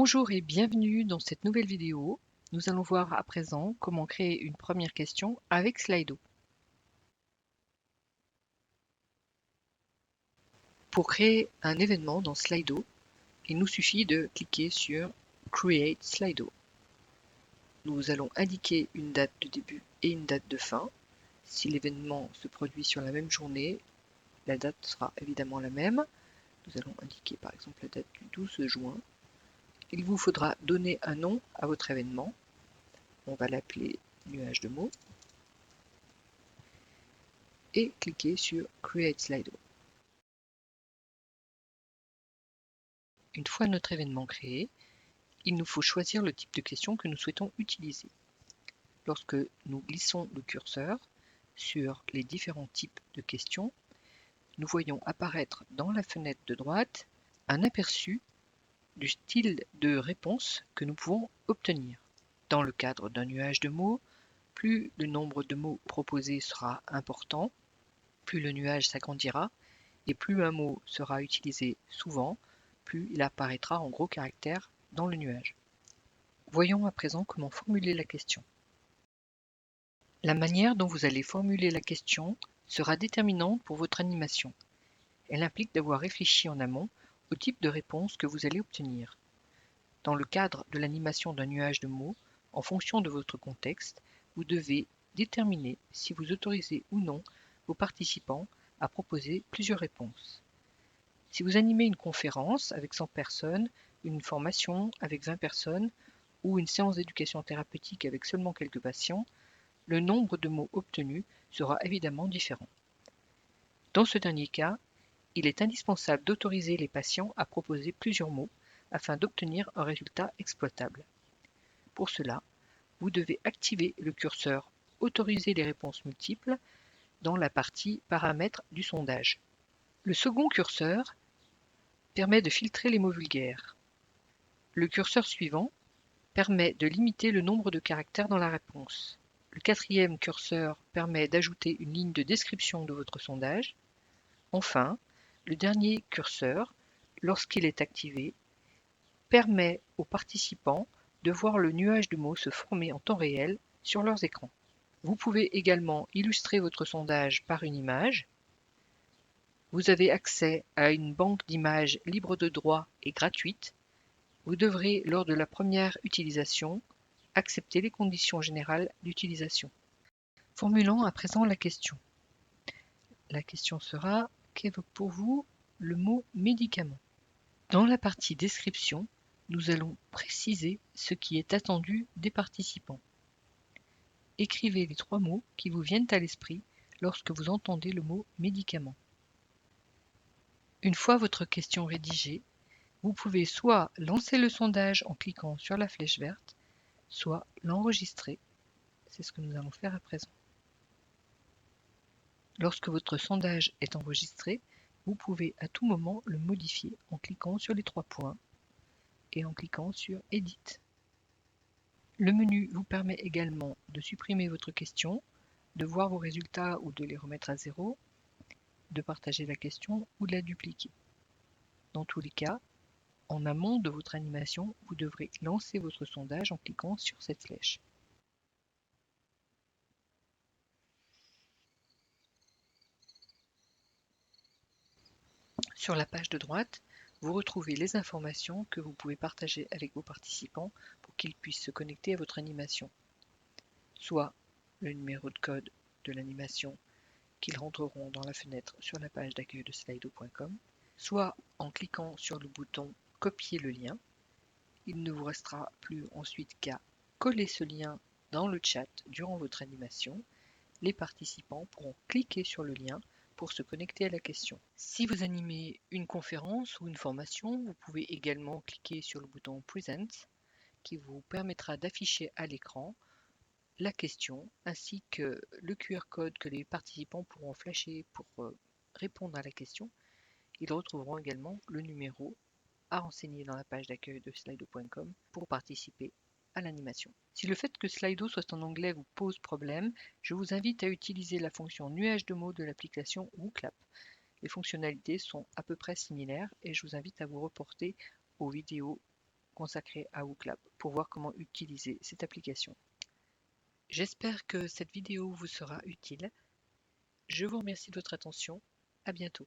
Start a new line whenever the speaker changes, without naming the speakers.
Bonjour et bienvenue dans cette nouvelle vidéo. Nous allons voir à présent comment créer une première question avec Slido. Pour créer un événement dans Slido, il nous suffit de cliquer sur Create Slido. Nous allons indiquer une date de début et une date de fin. Si l'événement se produit sur la même journée, la date sera évidemment la même. Nous allons indiquer par exemple la date du 12 juin. Il vous faudra donner un nom à votre événement. On va l'appeler nuage de mots. Et cliquer sur Create Slido. Une fois notre événement créé, il nous faut choisir le type de question que nous souhaitons utiliser. Lorsque nous glissons le curseur sur les différents types de questions, nous voyons apparaître dans la fenêtre de droite un aperçu du style de réponse que nous pouvons obtenir. Dans le cadre d'un nuage de mots, plus le nombre de mots proposés sera important, plus le nuage s'agrandira et plus un mot sera utilisé souvent, plus il apparaîtra en gros caractères dans le nuage. Voyons à présent comment formuler la question. La manière dont vous allez formuler la question sera déterminante pour votre animation. Elle implique d'avoir réfléchi en amont au type de réponse que vous allez obtenir. Dans le cadre de l'animation d'un nuage de mots, en fonction de votre contexte, vous devez déterminer si vous autorisez ou non vos participants à proposer plusieurs réponses. Si vous animez une conférence avec 100 personnes, une formation avec 20 personnes ou une séance d'éducation thérapeutique avec seulement quelques patients, le nombre de mots obtenus sera évidemment différent. Dans ce dernier cas, il est indispensable d'autoriser les patients à proposer plusieurs mots afin d'obtenir un résultat exploitable. Pour cela, vous devez activer le curseur « Autoriser les réponses multiples » dans la partie « Paramètres » du sondage. Le second curseur permet de filtrer les mots vulgaires. Le curseur suivant permet de limiter le nombre de caractères dans la réponse. Le quatrième curseur permet d'ajouter une ligne de description de votre sondage. Enfin, le dernier curseur, lorsqu'il est activé, permet aux participants de voir le nuage de mots se former en temps réel sur leurs écrans. Vous pouvez également illustrer votre sondage par une image. Vous avez accès à une banque d'images libre de droit et gratuite. Vous devrez, lors de la première utilisation, accepter les conditions générales d'utilisation. Formulons à présent la question. La question sera « Qu'évoque pour vous le mot médicament ?» Dans la partie description, nous allons préciser ce qui est attendu des participants. Écrivez les 3 mots qui vous viennent à l'esprit lorsque vous entendez le mot médicament. Une fois votre question rédigée, vous pouvez soit lancer le sondage en cliquant sur la flèche verte, soit l'enregistrer. C'est ce que nous allons faire à présent. Lorsque votre sondage est enregistré, vous pouvez à tout moment le modifier en cliquant sur les 3 points et en cliquant sur Edit. Le menu vous permet également de supprimer votre question, de voir vos résultats ou de les remettre à zéro, de partager la question ou de la dupliquer. Dans tous les cas, en amont de votre animation, vous devrez lancer votre sondage en cliquant sur cette flèche. Sur la page de droite, vous retrouvez les informations que vous pouvez partager avec vos participants pour qu'ils puissent se connecter à votre animation. Soit le numéro de code de l'animation qu'ils rentreront dans la fenêtre sur la page d'accueil de slido.com, soit en cliquant sur le bouton « Copier le lien ». Il ne vous restera plus ensuite qu'à coller ce lien dans le chat durant votre animation. Les participants pourront cliquer sur le lien pour se connecter à la question. Si vous animez une conférence ou une formation, vous pouvez également cliquer sur le bouton « Present » qui vous permettra d'afficher à l'écran la question ainsi que le QR code que les participants pourront flasher pour répondre à la question. Ils retrouveront également le numéro à renseigner dans la page d'accueil de slido.com pour participer à l'animation. Si le fait que Slido soit en anglais vous pose problème, je vous invite à utiliser la fonction nuage de mots de l'application WooClap. Les fonctionnalités sont à peu près similaires et je vous invite à vous reporter aux vidéos consacré à WooClap pour voir comment utiliser cette application. J'espère que cette vidéo vous sera utile. Je vous remercie de votre attention. À bientôt.